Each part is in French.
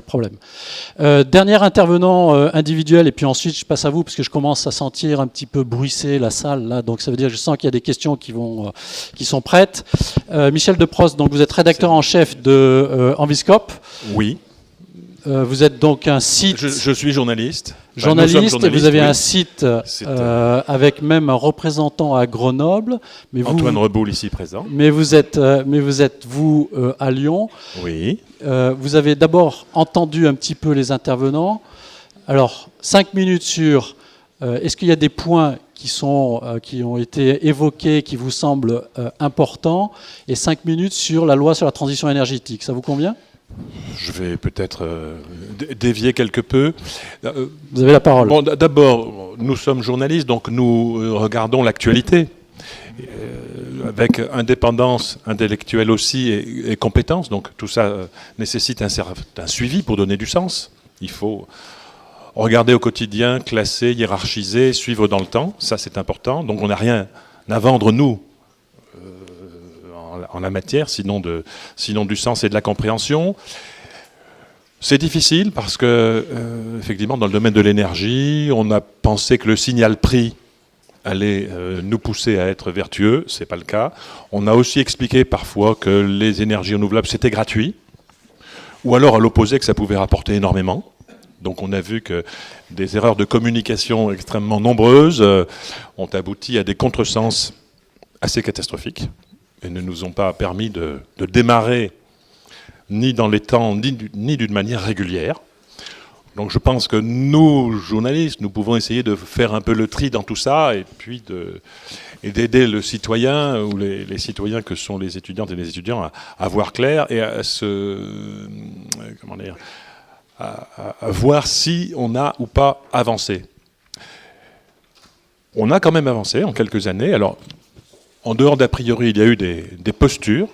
Problème. Dernier intervenant individuel, et puis ensuite je passe à vous parce que je commence à sentir un petit peu bruisser la salle là, donc ça veut dire que je sens qu'il y a des questions qui sont prêtes. Michel Deprost, donc vous êtes rédacteur en chef de Enviscope. Oui. Vous êtes donc un site. Je suis journaliste. Journaliste, et vous avez un site avec même un représentant à Grenoble. Mais Antoine Reboul ici présent. Mais vous êtes vous à Lyon. Oui. Vous avez d'abord entendu un petit peu les intervenants. Alors, 5 minutes sur est-ce qu'il y a des points qui ont été évoqués, qui vous semblent importants, et 5 minutes sur la loi sur la transition énergétique. Ça vous convient ? Je vais peut-être dévier quelque peu. Vous avez la parole. Bon, d'abord, nous sommes journalistes, donc nous regardons l'actualité. Avec indépendance intellectuelle aussi et compétence. Donc tout ça nécessite un suivi pour donner du sens. Il faut regarder au quotidien, classer, hiérarchiser, suivre dans le temps. Ça, c'est important. Donc on n'a rien à vendre, nous, en la matière, sinon du sens et de la compréhension. C'est difficile parce que, effectivement, dans le domaine de l'énergie, on a pensé que le signal prix allait nous pousser à être vertueux. Ce n'est pas le cas. On a aussi expliqué parfois que les énergies renouvelables, c'était gratuit, ou alors à l'opposé, que ça pouvait rapporter énormément. Donc on a vu que des erreurs de communication extrêmement nombreuses ont abouti à des contresens assez catastrophiques et ne nous ont pas permis de démarrer ni dans les temps, ni d'une manière régulière. Donc je pense que nous, journalistes, nous pouvons essayer de faire un peu le tri dans tout ça et puis d'aider le citoyen ou les citoyens que sont les étudiantes et les étudiants à voir clair et à voir si on a ou pas avancé. On a quand même avancé en quelques années. Alors, en dehors d'a priori, il y a eu des postures,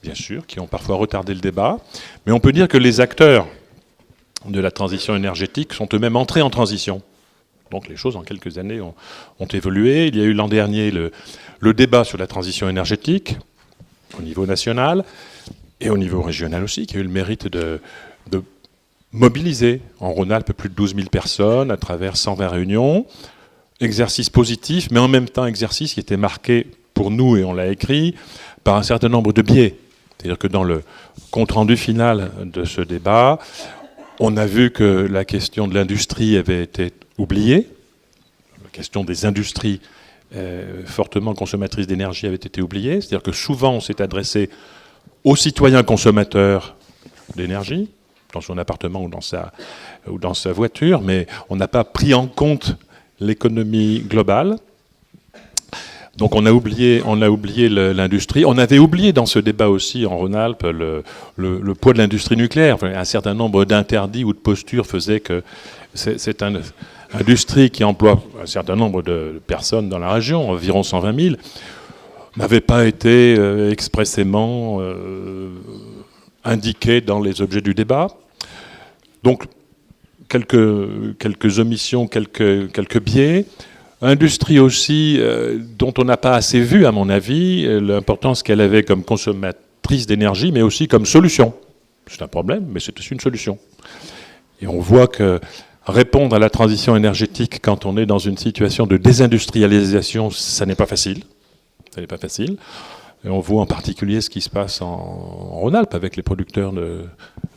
bien sûr, qui ont parfois retardé le débat, mais on peut dire que les acteurs de la transition énergétique sont eux-mêmes entrés en transition. Donc les choses en quelques années ont évolué. Il y a eu l'an dernier le débat sur la transition énergétique au niveau national et au niveau régional aussi, qui a eu le mérite de mobiliser en Rhône-Alpes plus de 12 000 personnes à travers 120 réunions. Exercice positif, mais en même temps exercice qui était marqué pour nous, et on l'a écrit, par un certain nombre de biais. C'est-à-dire que dans le compte-rendu final de ce débat, on a vu que la question de l'industrie avait été oubliée, la question des industries fortement consommatrices d'énergie avait été oubliée, c'est-à-dire que souvent on s'est adressé aux citoyens consommateurs d'énergie, dans son appartement ou dans sa voiture, mais on n'a pas pris en compte l'économie globale. Donc on a oublié l'industrie. On avait oublié dans ce débat aussi en Rhône-Alpes le poids de l'industrie nucléaire. Enfin, un certain nombre d'interdits ou de postures faisaient que cette industrie qui emploie un certain nombre de personnes dans la région, environ 120 000, n'avait pas été expressément indiquée dans les objets du débat. Donc quelques omissions, quelques biais. Industrie aussi, dont on n'a pas assez vu, à mon avis, l'importance qu'elle avait comme consommatrice d'énergie, mais aussi comme solution. C'est un problème, mais c'est aussi une solution. Et on voit que répondre à la transition énergétique quand on est dans une situation de désindustrialisation, ça n'est pas facile. Ça n'est pas facile. Et on voit en particulier ce qui se passe en Rhône-Alpes avec les producteurs de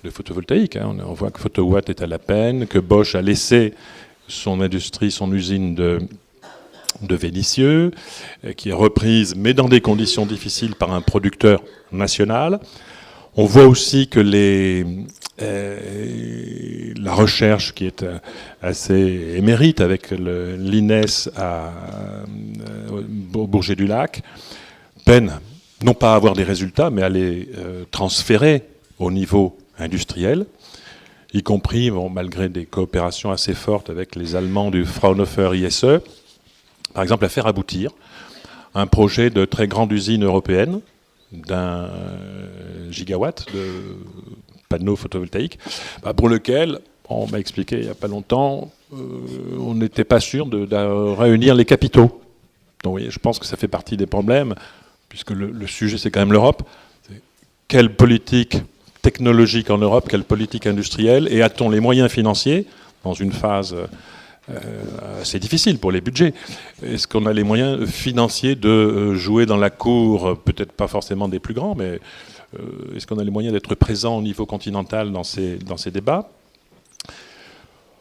photovoltaïque. On voit que Photowatt est à la peine, que Bosch a laissé son industrie, son usine de Vénissieux, qui est reprise, mais dans des conditions difficiles par un producteur national. On voit aussi que la recherche, qui est assez émérite avec l'INES au Bourget-du-Lac, peine non pas à avoir des résultats, mais à les transférer au niveau industriel, y compris, malgré des coopérations assez fortes avec les Allemands du Fraunhofer ISE, par exemple à faire aboutir un projet de très grande usine européenne d'1 gigawatt de panneaux photovoltaïques, pour lequel, on m'a expliqué il n'y a pas longtemps, on n'était pas sûr de réunir les capitaux. Donc vous voyez, je pense que ça fait partie des problèmes, puisque le sujet c'est quand même l'Europe. Quelle politique technologique en Europe, quelle politique industrielle, et a-t-on les moyens financiers, dans une phase assez difficile pour les budgets, est-ce qu'on a les moyens financiers de jouer dans la cour, peut-être pas forcément des plus grands, mais est-ce qu'on a les moyens d'être présent au niveau continental dans ces débats?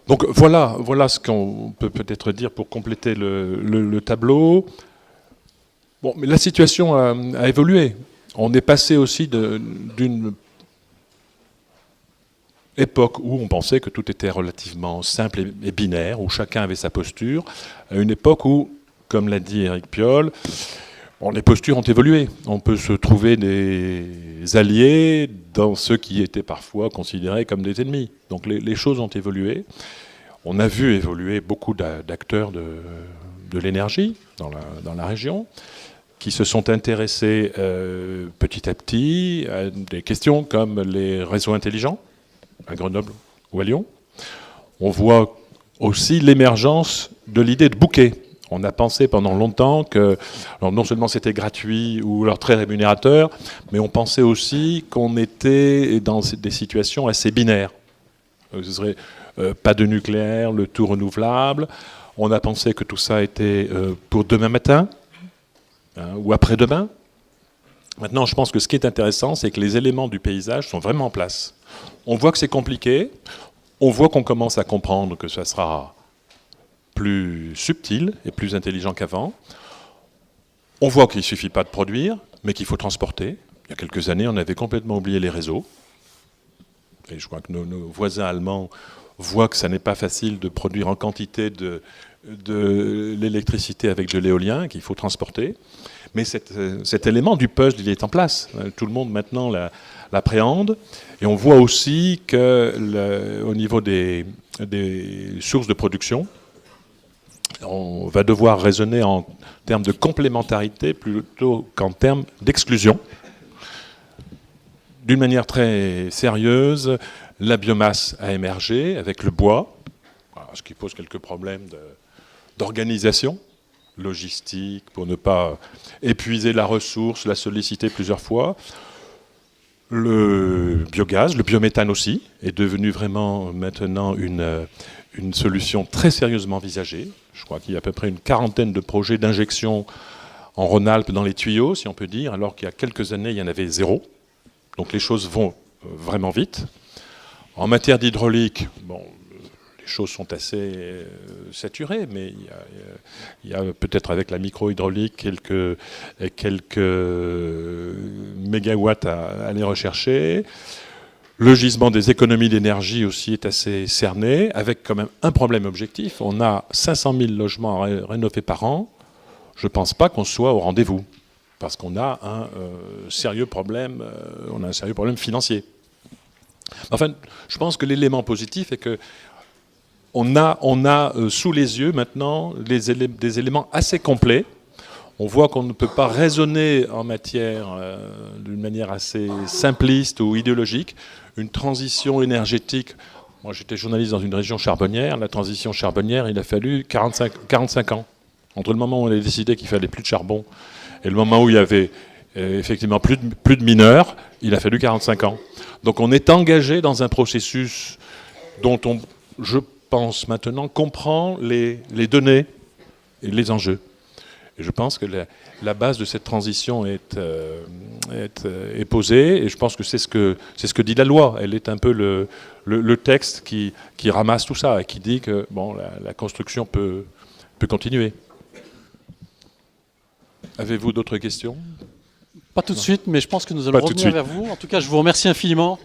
Donc voilà ce qu'on peut peut-être dire pour compléter le tableau. Bon, mais la situation a évolué. On est passé aussi d'une époque où on pensait que tout était relativement simple et binaire, où chacun avait sa posture, à une époque où, comme l'a dit Éric Piolle, bon, les postures ont évolué. On peut se trouver des alliés dans ceux qui étaient parfois considérés comme des ennemis. Donc les choses ont évolué. On a vu évoluer beaucoup d'acteurs de l'énergie dans la région, qui se sont intéressés petit à petit à des questions comme les réseaux intelligents, à Grenoble ou à Lyon. On voit aussi l'émergence de l'idée de bouquet. On a pensé pendant longtemps que, alors non seulement c'était gratuit ou alors très rémunérateur, mais on pensait aussi qu'on était dans des situations assez binaires. Ce serait pas de nucléaire, le tout renouvelable. On a pensé que tout ça était pour demain matin ou après-demain. Maintenant, je pense que ce qui est intéressant, c'est que les éléments du paysage sont vraiment en place. On voit que c'est compliqué, on voit qu'on commence à comprendre que ça sera plus subtil et plus intelligent qu'avant. On voit qu'il ne suffit pas de produire, mais qu'il faut transporter. Il y a quelques années, on avait complètement oublié les réseaux. Et je crois que nos voisins allemands voient que ça n'est pas facile de produire en quantité de l'électricité avec de l'éolien, qu'il faut transporter. Mais cet élément du puzzle, il est en place. Tout le monde maintenant l'appréhende. Et on voit aussi qu'au niveau des sources de production, on va devoir raisonner en termes de complémentarité plutôt qu'en termes d'exclusion. D'une manière très sérieuse, la biomasse a émergé avec le bois, ce qui pose quelques problèmes d'organisation, logistique, pour ne pas épuiser la ressource, la solliciter plusieurs fois. Le biogaz, le biométhane aussi, est devenu vraiment maintenant une solution très sérieusement envisagée. Je crois qu'il y a à peu près une quarantaine de projets d'injection en Rhône-Alpes dans les tuyaux, si on peut dire, alors qu'il y a quelques années, il y en avait 0. Donc les choses vont vraiment vite. En matière d'hydraulique, bon, les choses sont assez saturées, mais il y a peut-être avec la micro-hydraulique quelques mégawatts à aller rechercher. Le gisement des économies d'énergie aussi est assez cerné, avec quand même un problème objectif. On a 500 000 logements à rénover par an. Je ne pense pas qu'on soit au rendez-vous, parce qu'on a un sérieux problème financier. Enfin, je pense que l'élément positif est que on a sous les yeux maintenant des éléments assez complets. On voit qu'on ne peut pas raisonner en matière d'une manière assez simpliste ou idéologique. Une transition énergétique, moi j'étais journaliste dans une région charbonnière, la transition charbonnière, il a fallu 45 ans. Entre le moment où on a décidé qu'il fallait plus de charbon et le moment où il y avait effectivement plus de mineurs, il a fallu 45 ans. Donc on est engagé dans un processus dont je pense maintenant, comprend les données et les enjeux. Et je pense que la base de cette transition est posée, et je pense que c'est ce que dit la loi. Elle est un peu le texte qui ramasse tout ça et qui dit que bon, la construction peut continuer. Avez-vous d'autres questions ? Pas tout de suite, mais je pense que nous allons revenir vers vous. En tout cas, je vous remercie infiniment.